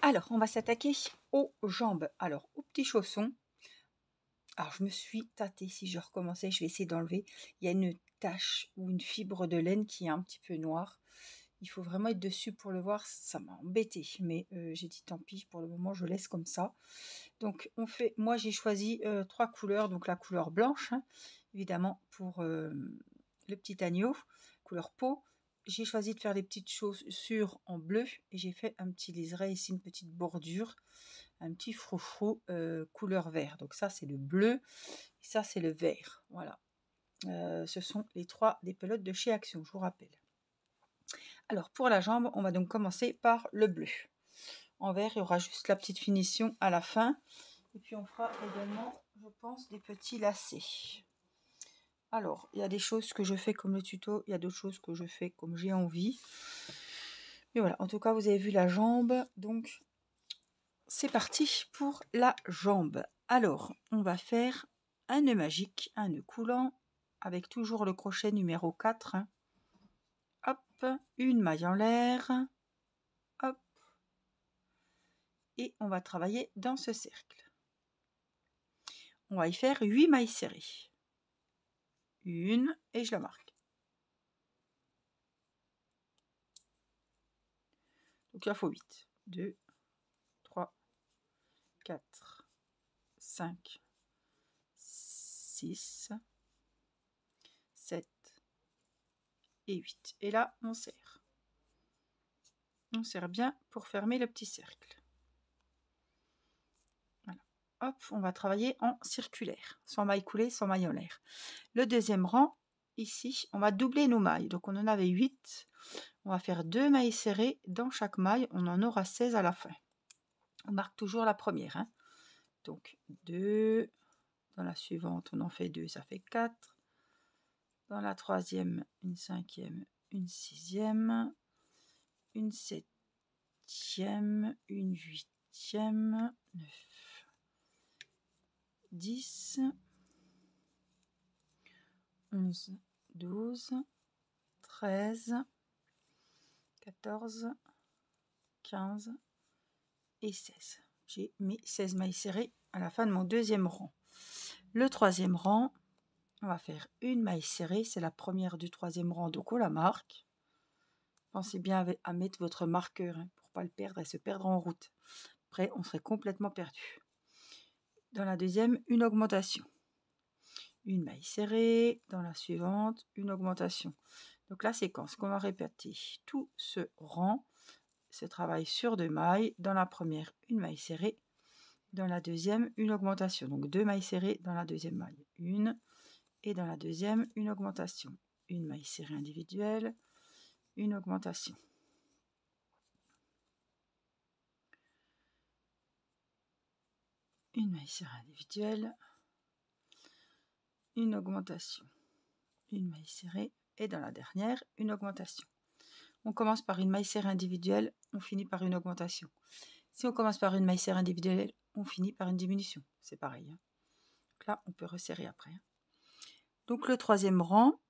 Alors, on va s'attaquer aux jambes. Alors, aux petits chaussons. Alors, je me suis tâtée. Si je recommençais, je vais essayer d'enlever. Il y a une tache ou une fibre de laine qui est un petit peu noire. Il faut vraiment être dessus pour le voir. Ça m'a embêté. Mais j'ai dit tant pis. Pour le moment, je laisse comme ça. Donc, on fait. Moi, j'ai choisi 3 couleurs. Donc, la couleur blanche, hein, évidemment, pour le petit agneau, couleur peau. J'ai choisi de faire des petites chaussures en bleu et j'ai fait un petit liseré ici, une petite bordure, un petit froufrou couleur vert. Donc ça c'est le bleu et ça c'est le vert. Voilà. Ce sont les 3 des pelotes de chez Action, je vous rappelle. Alors pour la jambe, on va donc commencer par le bleu. En vert, il y aura juste la petite finition à la fin. Et puis on fera également, je pense, des petits lacets. Alors, il y a des choses que je fais comme le tuto, il y a d'autres choses que je fais comme j'ai envie. Mais voilà, en tout cas, vous avez vu la jambe, donc c'est parti pour la jambe. Alors, on va faire un nœud magique, un nœud coulant, avec toujours le crochet numéro 4. Hop, une maille en l'air, hop, et on va travailler dans ce cercle. On va y faire 8 mailles serrées. Une, et je la marque. Donc, il en faut 8. 2, 3, 4, 5, 6, 7 et 8. Et là, on serre. On serre bien pour fermer le petit cercle. Voilà. Hop, on va travailler en circulaire, sans maille coulée, sans maille en l'air. Le deuxième rang, ici, on va doubler nos mailles. Donc, on en avait 8. On va faire 2 mailles serrées dans chaque maille. On en aura 16 à la fin. On marque toujours la première. Hein. Donc, 2. Dans la suivante, on en fait 2, ça fait 4. Dans la troisième, une cinquième, une sixième, une septième, une huitième, 9, 10, 11, 12, 13, 14, 15 et 16. J'ai mis 16 mailles serrées à la fin de mon deuxième rang. Le troisième rang, on va faire une maille serrée, c'est la première du troisième rang, donc on la marque. Pensez bien à mettre votre marqueur hein, pour ne pas le perdre et se perdre en route. Après, on serait complètement perdu. Dans la deuxième, une augmentation. Une maille serrée. Dans la suivante, une augmentation. Donc la séquence qu'on va répéter tout ce rang, ce travail sur 2 mailles. Dans la première, une maille serrée. Dans la deuxième, une augmentation. Donc 2 mailles serrées dans la deuxième maille. Une. Et dans la deuxième, une augmentation. Une maille serrée individuelle. Une augmentation. Une maille serrée individuelle. Une augmentation. Une maille serrée. Et dans la dernière, une augmentation. On commence par une maille serrée individuelle, on finit par une augmentation. Si on commence par une maille serrée individuelle, on finit par une diminution. C'est pareil. Hein. Donc là, on peut resserrer après. Hein. Donc le troisième rang.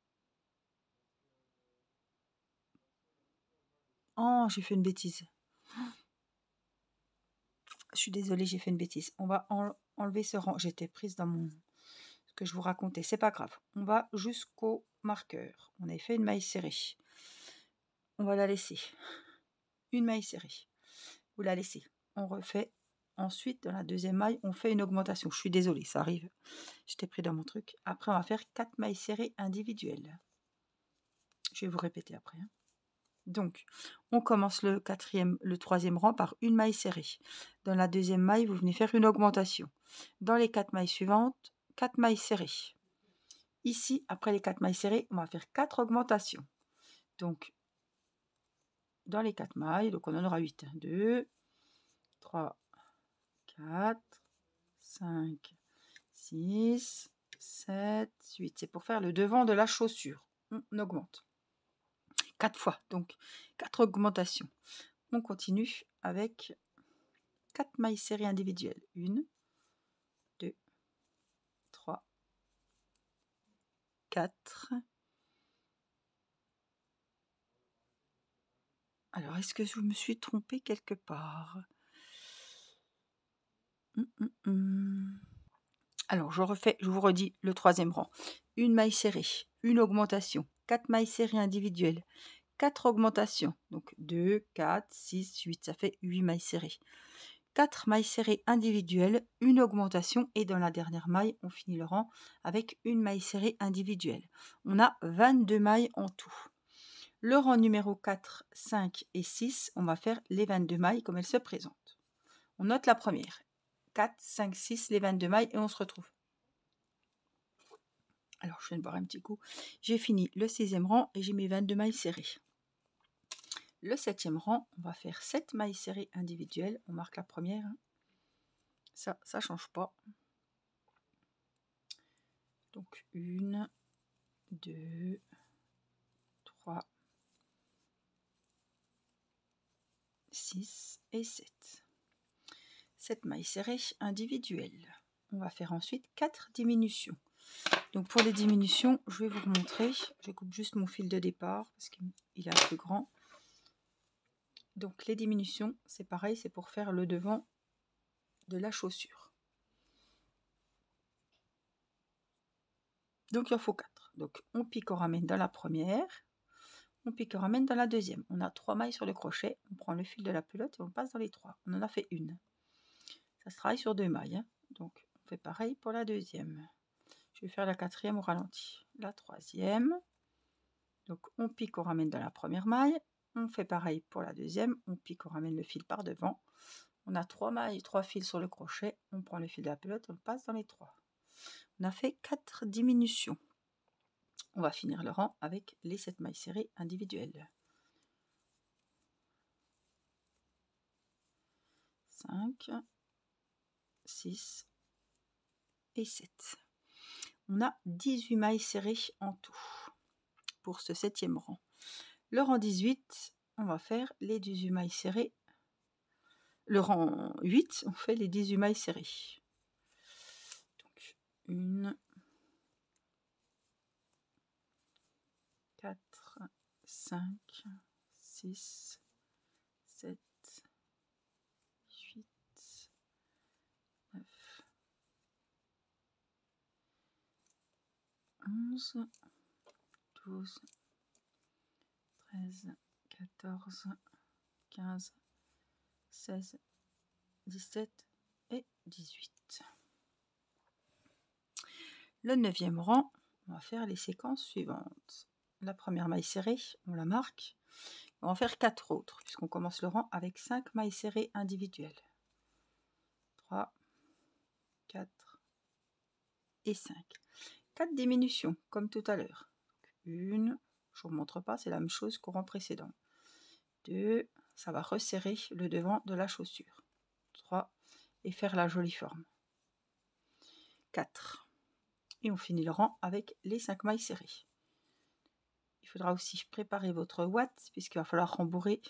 Oh, j'ai fait une bêtise. Je suis désolée, j'ai fait une bêtise. On va enlever ce rang. J'étais prise dans ce que je vous racontais. C'est pas grave. On va jusqu'au marqueur. On a fait une maille serrée. On va la laisser. Une maille serrée. Vous la laissez. On refait. Ensuite, dans la deuxième maille, on fait une augmentation. Je suis désolée, ça arrive. J'étais pris dans mon truc. Après, on va faire 4 mailles serrées individuelles. Je vais vous répéter après. Hein. Donc, on commence le troisième rang par une maille serrée. Dans la deuxième maille, vous venez faire une augmentation. Dans les 4 mailles suivantes, 4 mailles serrées. Ici, après les 4 mailles serrées, on va faire 4 augmentations. Donc, dans les 4 mailles, donc on en aura 8. 2, 3, 4, 5, 6, 7, 8. C'est pour faire le devant de la chaussure. On augmente. 4 fois, donc 4 augmentations. On continue avec 4 mailles serrées individuelles. 1, 2, 3, 4. Alors, est-ce que je me suis trompée quelque part? Alors, je vous redis le troisième rang. Une maille serrée, une augmentation, 4 mailles serrées individuelles, 4 augmentations, donc 2, 4, 6, 8, ça fait 8 mailles serrées. 4 mailles serrées individuelles, une augmentation et dans la dernière maille, on finit le rang avec une maille serrée individuelle. On a 22 mailles en tout. Le rang numéro 4, 5 et 6, on va faire les 22 mailles comme elles se présentent. On note la première. 4, 5, 6, les 22 mailles et on se retrouve. Alors, je viens de boire un petit coup. J'ai fini le 6e rang et j'ai mes 22 mailles serrées. Le 7e rang, on va faire 7 mailles serrées individuelles. On marque la première. Ça ne change pas. Donc, 1, 2, 3, 6 et 7. 7 mailles serrées individuelles. On va faire ensuite 4 diminutions. Donc pour les diminutions, je vais vous remontrer. Je coupe juste mon fil de départ parce qu'il est un peu grand. Donc les diminutions, c'est pareil, c'est pour faire le devant de la chaussure. Donc il en faut 4. Donc on pique, on ramène dans la première. On pique, on ramène dans la deuxième. On a 3 mailles sur le crochet. On prend le fil de la pelote et on passe dans les 3. On en a fait une. Ça se travaille sur 2 mailles. Donc on fait pareil pour la deuxième. Je vais faire la 4e au ralenti. La 3e. Donc on pique, on ramène dans la première maille. On fait pareil pour la deuxième. On pique, on ramène le fil par devant. On a 3 mailles, 3 fils sur le crochet. On prend le fil de la pelote, on le passe dans les 3. On a fait 4 diminutions. On va finir le rang avec les 7 mailles serrées individuelles. 5, 6 et 7. On a 18 mailles serrées en tout pour ce 7e rang. Le rang 18, on va faire les 18 mailles serrées. Le rang 8, on fait les 18 mailles serrées. Donc 1, 4, 5, 6, 7, 8, 9, 11, 12, 13, 14, 15, 16, 17 et 18. Le 9e rang, on va faire les séquences suivantes. La première maille serrée, on la marque. On va en faire 4 autres, puisqu'on commence le rang avec 5 mailles serrées individuelles. 3, 4 et 5. 4 diminutions, comme tout à l'heure. Une, je ne vous montre pas, c'est la même chose qu'au rang précédent. 2, ça va resserrer le devant de la chaussure. 3, et faire la jolie forme. 4. Et on finit le rang avec les 5 mailles serrées. Il faudra aussi préparer votre ouate, puisqu'il va falloir rembourrer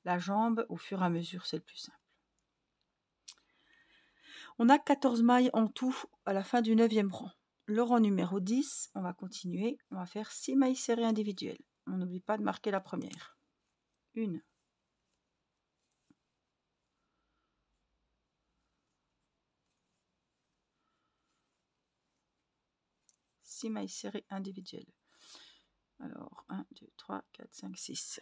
la jambe au fur et à mesure, c'est le plus simple. On a 14 mailles en tout à la fin du 9e rang. Le rang numéro 10, on va continuer, on va faire 6 mailles serrées individuelles. On n'oublie pas de marquer la première. 1, 6 mailles serrées individuelles. Alors, 1, 2, 3, 4, 5, 6.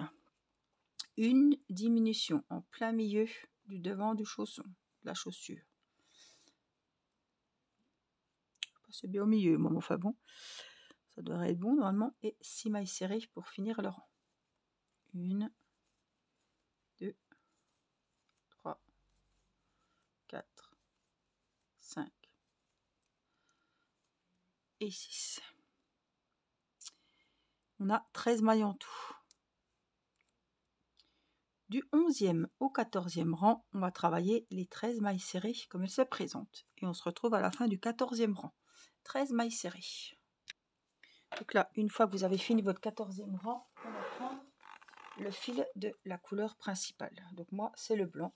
Une diminution en plein milieu du devant du chausson, de la chaussure. C'est bien au milieu, moi, enfin bon. Ça devrait être bon normalement. Et 6 mailles serrées pour finir le rang. 1, 2, 3, 4, 5 et 6. On a 13 mailles en tout. Du 11e au 14e rang, on va travailler les 13 mailles serrées comme elles se présentent. Et on se retrouve à la fin du 14e rang. 13 mailles serrées. Donc là, une fois que vous avez fini votre 14e rang, on va prendre le fil de la couleur principale. Donc moi, c'est le blanc.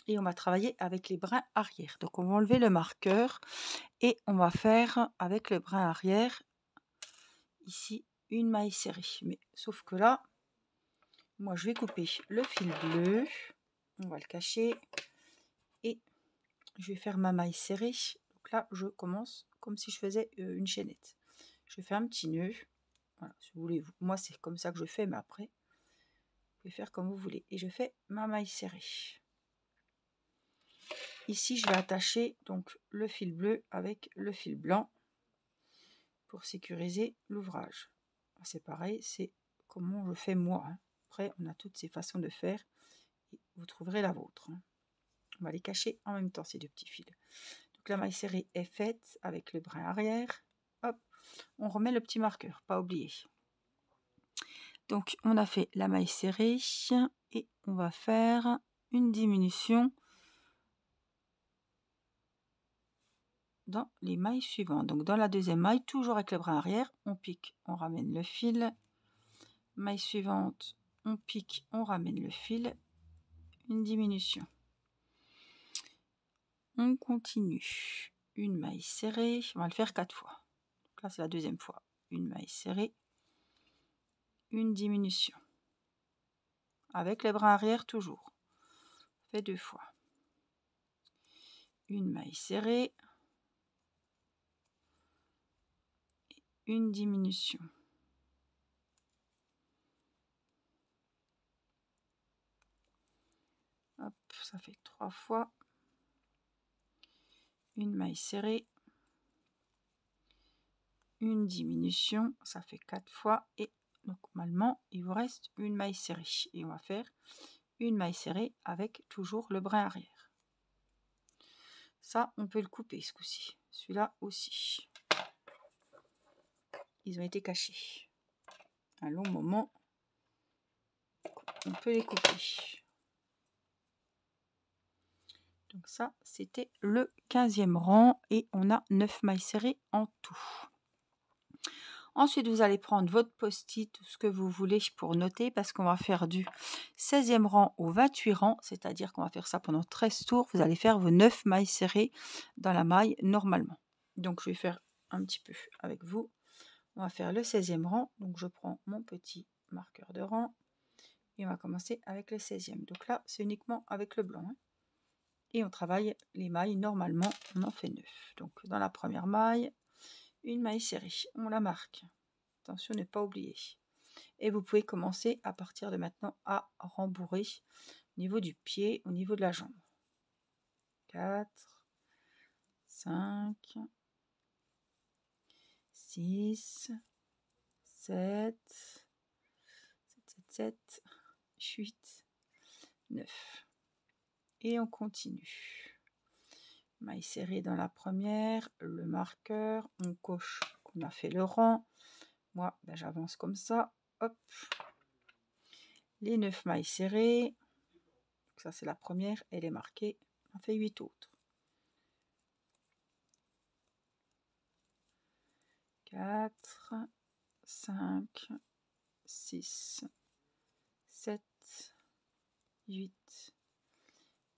Et on va travailler avec les brins arrière. Donc on va enlever le marqueur et on va faire avec le brin arrière, ici, une maille serrée. Mais sauf que là, moi je vais couper le fil bleu On va le cacher et je vais faire ma maille serrée. Donc là, je commence comme si je faisais une chaînette. Je fais un petit nœud. Voilà, si vous voulez, moi c'est comme ça que je fais, mais après, vous pouvez faire comme vous voulez. Et je fais ma maille serrée. Ici, je vais attacher donc le fil bleu avec le fil blanc pour sécuriser l'ouvrage. C'est pareil, c'est comment je fais moi. Après, on a toutes ces façons de faire et vous trouverez la vôtre. On va les cacher en même temps, ces deux petits fils. Donc la maille serrée est faite avec le brin arrière. Hop, on remet le petit marqueur, pas oublier. Donc on a fait la maille serrée et on va faire une diminution dans les mailles suivantes. Donc dans la deuxième maille, toujours avec le brin arrière, on pique, on ramène le fil. Maille suivante, on pique, on ramène le fil. Une diminution. On continue. Une maille serrée, on va le faire 4 fois. Donc là c'est la deuxième fois. Une maille serrée, une diminution. Avec les bras arrière toujours. On fait 2 fois. Une maille serrée, une diminution. Hop, ça fait 3 fois. Une maille serrée, une diminution, ça fait 4 fois. Et normalement, il vous reste une maille serrée. Et on va faire une maille serrée avec toujours le brin arrière. Ça, on peut le couper ce coup-ci. Celui-là aussi. Ils ont été cachés. Un long moment. On peut les couper. Donc ça, c'était le 15e rang et on a 9 mailles serrées en tout. Ensuite, vous allez prendre votre post-it, tout ce que vous voulez pour noter parce qu'on va faire du 16e rang au 28 rang, c'est-à-dire qu'on va faire ça pendant 13 tours. Vous allez faire vos 9 mailles serrées dans la maille normalement. Donc, je vais faire un petit peu avec vous. On va faire le 16e rang. Donc, je prends mon petit marqueur de rang et on va commencer avec le 16e. Donc là, c'est uniquement avec le blanc. Et on travaille les mailles normalement, on en fait 9. Donc dans la première maille, une maille serrée, on la marque. Attention, ne pas oublier. Et vous pouvez commencer à partir de maintenant à rembourrer au niveau du pied, au niveau de la jambe. 4, 5, 6, 7, 8, 9. Et on continue. Maille serrée dans la première, le marqueur, on coche qu'on a fait le rang. Moi, ben, j'avance comme ça. Hop. Les 9 mailles serrées. Ça, c'est la première. Elle est marquée. On fait 8 autres. 4, 5, 6, 7, 8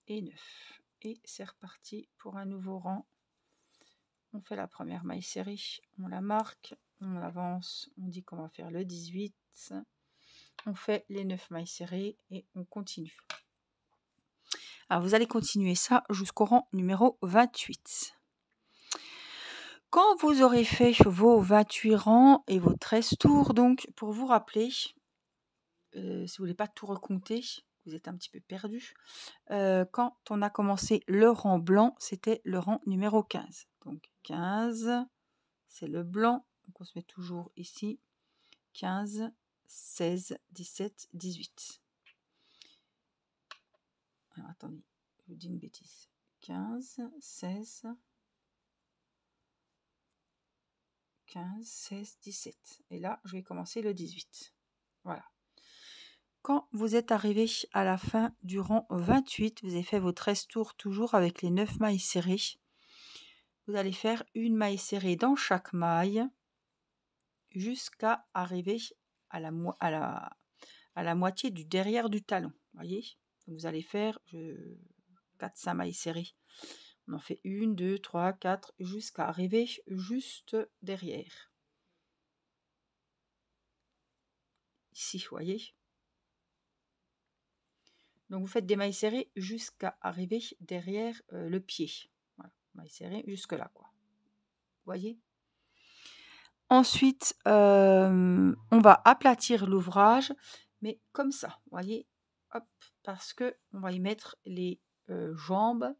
et 9. Et c'est reparti pour un nouveau rang. On fait la première maille serrée. On la marque. On avance. On dit qu'on va faire le 18. On fait les 9 mailles serrées et on continue. Alors vous allez continuer ça jusqu'au rang numéro 28. Quand vous aurez fait vos 28 rangs et vos 13 tours, donc pour vous rappeler, si vous voulez pas tout recompter, vous êtes un petit peu perdu, quand on a commencé le rang blanc, c'était le rang numéro 15. Donc 15, c'est le blanc, donc on se met toujours ici, 15, 16, 17, 18. Alors attendez, je vous dis une bêtise. 15, 16, 15, 16, 17. Et là, je vais commencer le 18. Voilà. Quand vous êtes arrivé à la fin du rang 28, vous avez fait vos 13 tours toujours avec les 9 mailles serrées. Vous allez faire une maille serrée dans chaque maille jusqu'à arriver à la moitié du derrière du talon. Voyez, vous allez faire 4-5 mailles serrées. On en fait 1, 2, 3, 4 jusqu'à arriver juste derrière. Ici, vous voyez. Donc vous faites des mailles serrées jusqu'à arriver derrière le pied. Voilà, mailles serrées jusque là, quoi. Vous voyez? Ensuite, on va aplatir l'ouvrage, mais comme ça, vous voyez? Hop, parce que on va y mettre les jambes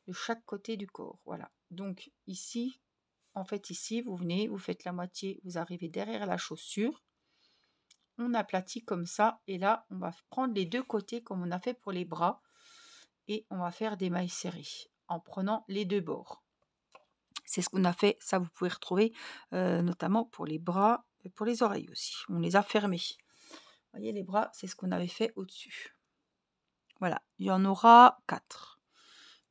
de chaque côté du corps. Voilà. Donc ici, en fait, ici, vous venez, vous faites la moitié, vous arrivez derrière la chaussure. On aplatit comme ça, et là, on va prendre les deux côtés comme on a fait pour les bras, et on va faire des mailles serrées en prenant les deux bords. C'est ce qu'on a fait, ça vous pouvez retrouver notamment pour les bras et pour les oreilles aussi. On les a fermés. Vous voyez, les bras, c'est ce qu'on avait fait au-dessus. Voilà, il y en aura 4.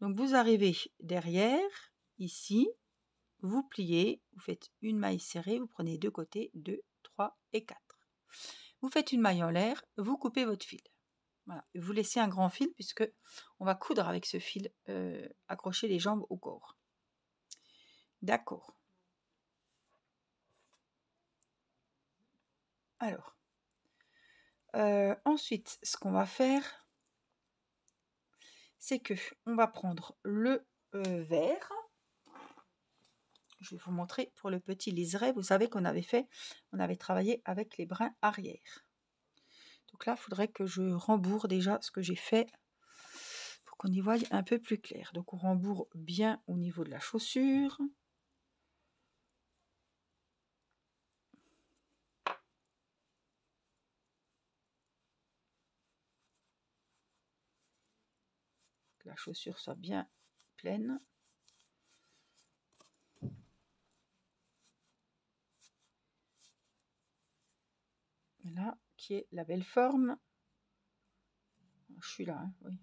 Donc vous arrivez derrière, ici, vous pliez, vous faites une maille serrée, vous prenez deux côtés, 2, 3 et 4. Vous faites une maille en l'air, vous coupez votre fil. Voilà. Vous laissez un grand fil puisque on va coudre avec ce fil, accrocher les jambes au corps. D'accord. Alors, ensuite, ce qu'on va faire, c'est que on va prendre le vert. Je vais vous montrer pour le petit liseré. Vous savez qu'on avait fait, on avait travaillé avec les brins arrière. Donc là, il faudrait que je rembourre déjà ce que j'ai fait pour qu'on y voie un peu plus clair. Donc on rembourre bien au niveau de la chaussure. Que la chaussure soit bien pleine. Là, qui est la belle forme. Je suis là, hein, oui.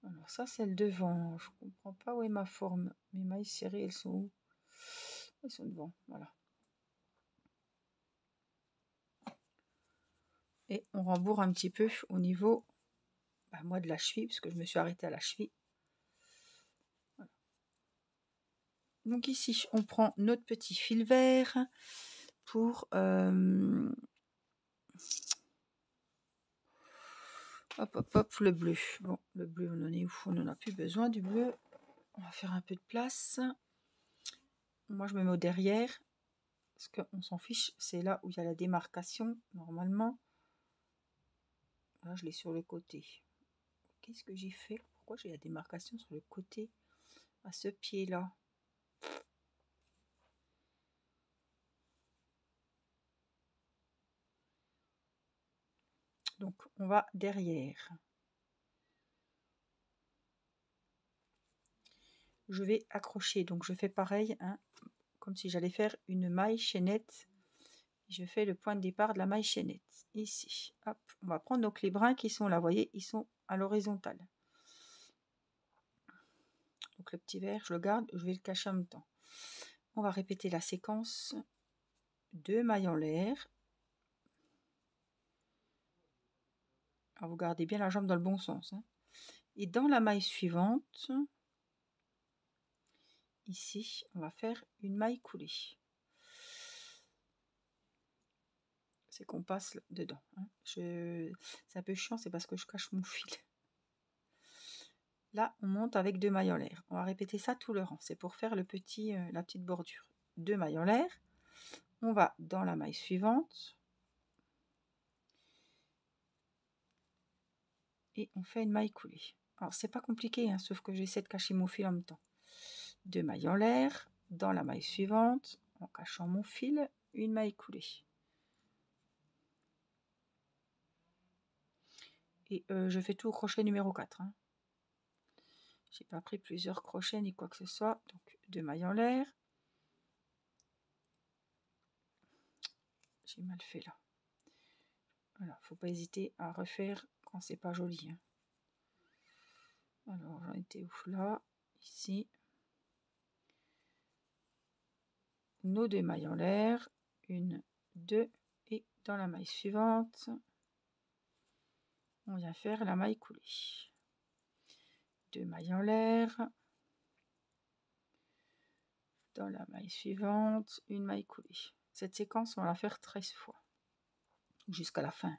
Alors ça, c'est le devant. Je comprends pas où est ma forme. Mes mailles serrées, elles sont où? Elles sont devant, voilà. Et on rembourre un petit peu au niveau, moi, de la cheville, parce que je me suis arrêtée à la cheville. Voilà. Donc ici, on prend notre petit fil vert pour... hop, hop, hop, le bleu. Bon, le bleu, on en est où? On n'en a plus besoin du bleu. On va faire un peu de place. Moi, je me mets au derrière, parce qu'on s'en fiche. C'est là où il y a la démarcation, normalement. Là, je l'ai sur le côté. Qu'est-ce que j'ai fait? Pourquoi j'ai la démarcation sur le côté à ce pied-là? Donc, on va derrière. Je vais accrocher. Donc, je fais pareil, hein, comme si j'allais faire une maille chaînette. Je fais le point de départ de la maille chaînette. Ici. Hop. On va prendre nos clés brins qui sont là. Vous voyez, ils sont à l'horizontale. Donc, le petit vert, je le garde. Je vais le cacher en même temps. On va répéter la séquence. 2 mailles en l'air. Alors, vous gardez bien la jambe dans le bon sens, hein. Et dans la maille suivante, ici, on va faire une maille coulée. C'est qu'on passe dedans, hein. C'est un peu chiant, c'est parce que je cache mon fil. Là, on monte avec 2 mailles en l'air. On va répéter ça tout le rang. C'est pour faire le petit, la petite bordure. 2 mailles en l'air. On va dans la maille suivante. Et on fait une maille coulée. Alors, c'est pas compliqué, hein, sauf que j'essaie de cacher mon fil en même temps. 2 mailles en l'air. Dans la maille suivante, en cachant mon fil, une maille coulée. Et je fais tout au crochet numéro 4. Hein. J'ai pas pris plusieurs crochets ni quoi que ce soit. Donc 2 mailles en l'air. J'ai mal fait là. Voilà, faut pas hésiter à refaire quand c'est pas joli. Hein. Alors j'en étais où là? Ici. Nos 2 mailles en l'air. 1, 2 et dans la maille suivante, on vient faire la maille coulée. 2 mailles en l'air. Dans la maille suivante, une maille coulée. Cette séquence, on va la faire 13 fois. Jusqu'à la fin.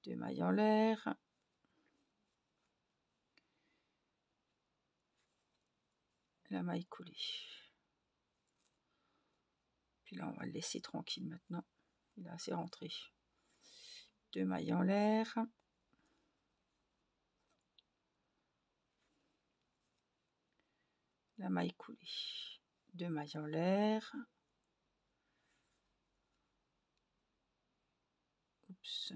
2 mailles en l'air, la maille coulée. Puis là, on va le laisser tranquille maintenant. Il est assez rentré. 2 mailles en l'air. La maille coulée. 2 mailles en l'air. Oups.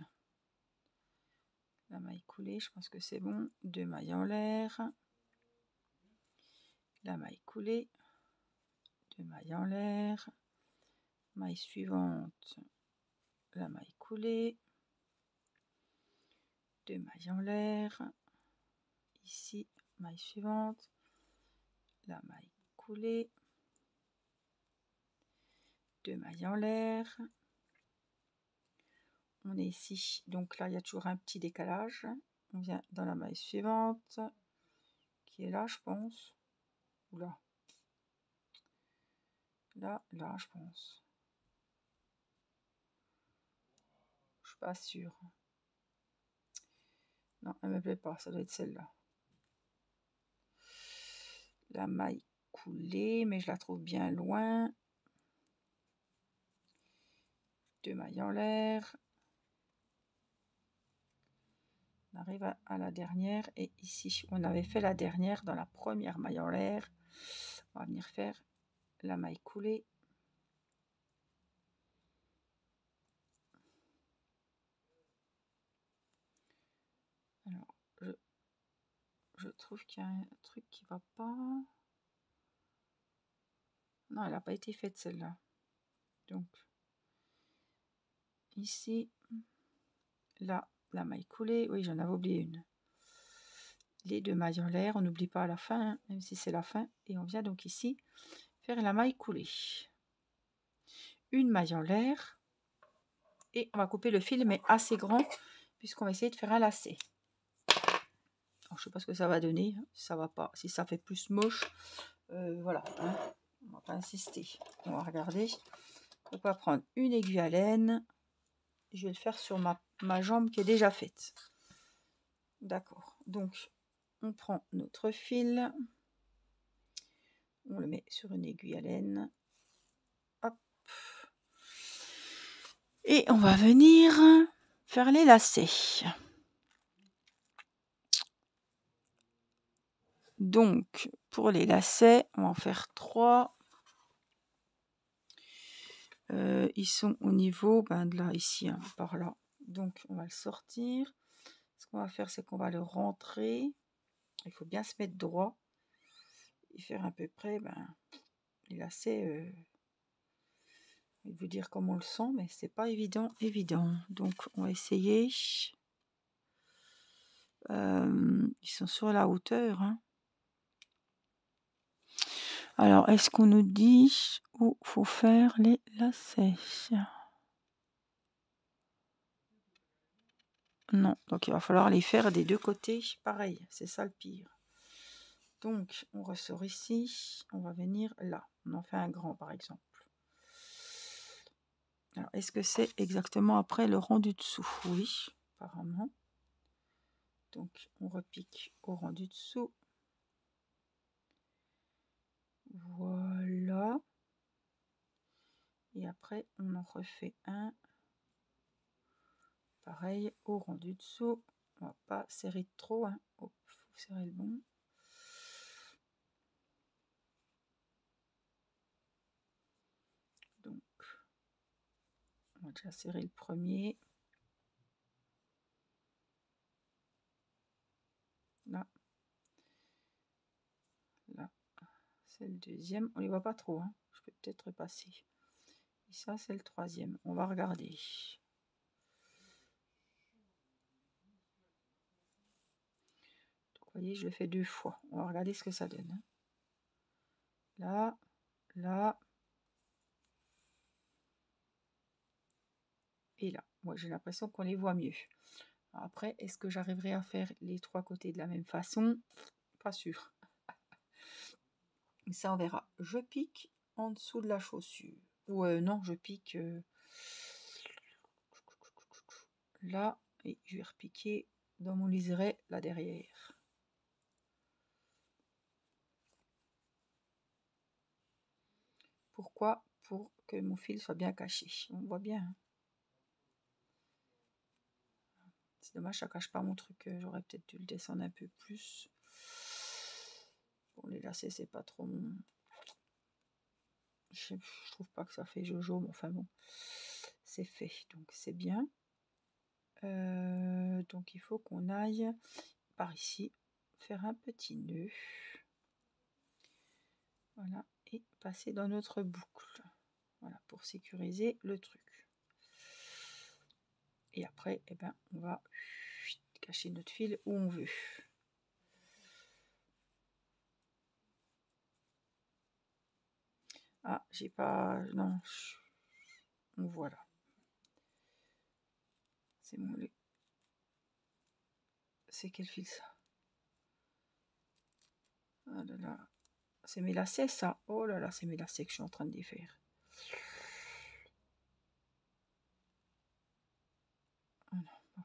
La maille coulée, je pense que c'est bon. 2 mailles en l'air. La maille coulée. 2 mailles en l'air. Maille suivante. La maille coulée. 2 mailles en l'air. Ici, maille suivante. La maille coulée. 2 mailles en l'air. On est ici, donc là il y a toujours un petit décalage. On vient dans la maille suivante, qui est là je pense, ou là, là je pense. Je suis pas sûre. Non, elle me plaît pas, ça doit être celle-là. La maille coulée, mais je la trouve bien loin. 2 mailles en l'air. On arrive à la dernière, et ici on avait fait la dernière dans la première maille en l'air. On va venir faire la maille coulée. Alors, je trouve qu'il y a un truc qui va pas. Non, elle n'a pas été faite celle-là. Donc, ici, là, la maille coulée. Oui, j'en avais oublié une. Les 2 mailles en l'air, on n'oublie pas à la fin, hein, même si c'est la fin. Et on vient donc ici faire la maille coulée. Une maille en l'air. Et on va couper le fil, mais assez grand, puisqu'on va essayer de faire un lacet. Alors, je sais pas ce que ça va donner. Hein, si ça va pas, si ça fait plus moche, voilà. Hein, on va pas insister. On va regarder. Donc, on va prendre une aiguille à laine. Je vais le faire sur ma jambe qui est déjà faite. D'accord. Donc, on prend notre fil. On le met sur une aiguille à laine. Hop. Et on va venir faire les lacets. Donc, pour les lacets, on va en faire 3. Ils sont au niveau de là, ici, hein, par là. Donc, on va le sortir. Ce qu'on va faire, c'est qu'on va le rentrer. Il faut bien se mettre droit et faire à peu près les lacets. Je vais vous dire comment on le sent, mais c'est pas évident. Donc, on va essayer. Ils sont sur la hauteur. Hein. Alors, est-ce qu'on nous dit où faut faire les lacets? Non, donc il va falloir les faire des 2 côtés. Pareil, c'est ça le pire. Donc, on ressort ici. On va venir là. On en fait un grand, par exemple. Alors, est-ce que c'est exactement après le rang du dessous? Oui, apparemment. Donc, on repique au rang du dessous. Voilà. Et après, on en refait un. Pareil, au rang du dessous. On va pas serrer trop. Hein. Oh, faut serrer le bon. Donc, on va déjà serrer le premier. Là. Là. C'est le deuxième. On les voit pas trop. Hein. Je peux peut-être passer. Et ça, c'est le troisième. On va regarder. Donc, vous voyez, je le fais 2 fois. On va regarder ce que ça donne. Hein. Là, là. Et là. Moi, j'ai l'impression qu'on les voit mieux. Après, est-ce que j'arriverai à faire les 3 côtés de la même façon? Pas sûr. Ça, on verra. Je pique en dessous de la chaussure. Ou non, je pique là. Et je vais repiquer dans mon liseré là derrière. Pourquoi? Pour que mon fil soit bien caché. On voit bien. Hein. C'est dommage, ça cache pas mon truc. J'aurais peut-être dû le descendre un peu plus. Bon, les lacets, c'est pas trop mon... Je trouve pas que ça fait jojo, mais enfin bon, c'est fait. Donc c'est bien. Donc il faut qu'on aille par ici, faire un petit nœud. Voilà, et passer dans notre boucle. Voilà, pour sécuriser le truc. Et après, eh ben, on va cacher notre fil où on veut. Ah, j'ai pas... Non. Voilà. C'est mon... C'est quel fil ça? Ah là là. C'est mes lacets ça. Oh là là, c'est mes lacets que je suis en train de défaire. Oh non,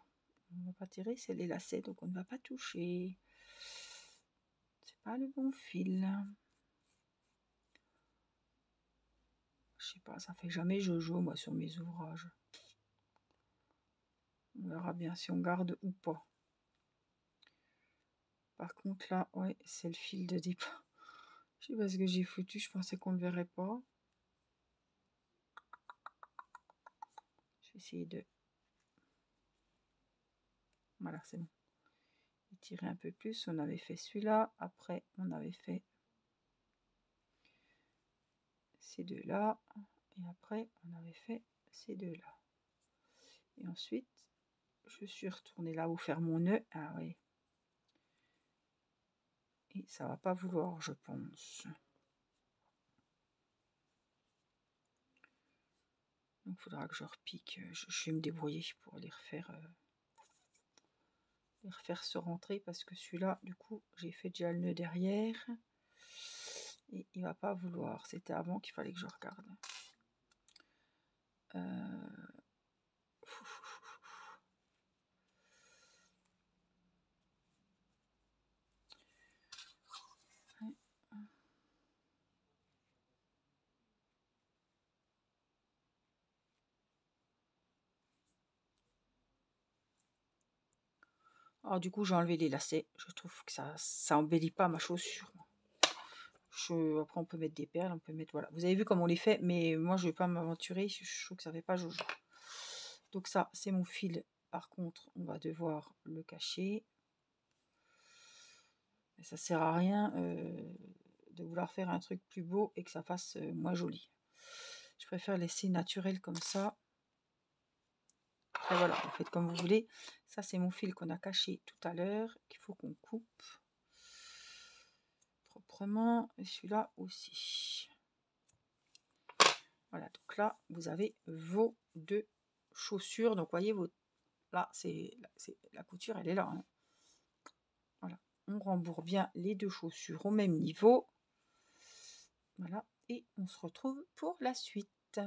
on ne va pas tirer, c'est les lacets, donc on ne va pas toucher. C'est pas le bon fil. Je sais pas, ça fait jamais jojo moi sur mes ouvrages. On verra bien si on garde ou pas. Par contre là, ouais, c'est le fil de départ. Je sais pas ce que j'ai foutu, je pensais qu'on le verrait pas. Je vais essayer de... Voilà, c'est bon. Tirer un peu plus, on avait fait celui-là, après on avait fait ces deux-là, et après on avait fait ces deux-là. Et ensuite, je suis retournée là où faire mon nœud. Ah oui. Et ça va pas vouloir, je pense. Donc il faudra que je repique. Je vais me débrouiller pour les refaire se rentrer parce que celui-là, du coup, j'ai fait déjà le nœud derrière. Et il va pas vouloir. C'était avant qu'il fallait que je regarde. Alors du coup j'ai enlevé les lacets. Je trouve que ça embellit pas ma chaussure. Après on peut mettre des perles, on peut mettre... Voilà. Vous avez vu comment on les fait, mais moi je vais pas m'aventurer. Je trouve que ça fait pas jojo. Donc ça c'est mon fil. Par contre on va devoir le cacher. Et ça sert à rien de vouloir faire un truc plus beau et que ça fasse moins joli. Je préfère laisser naturel comme ça. Après voilà, vous faites comme vous voulez. Ça c'est mon fil qu'on a caché tout à l'heure, qu'il faut qu'on coupe proprement. Et celui-là aussi. Voilà, donc là vous avez vos deux chaussures. Donc voyez, là c'est la couture, elle est là. Hein. Voilà, on rembourre bien les deux chaussures au même niveau. Voilà, et on se retrouve pour la suite.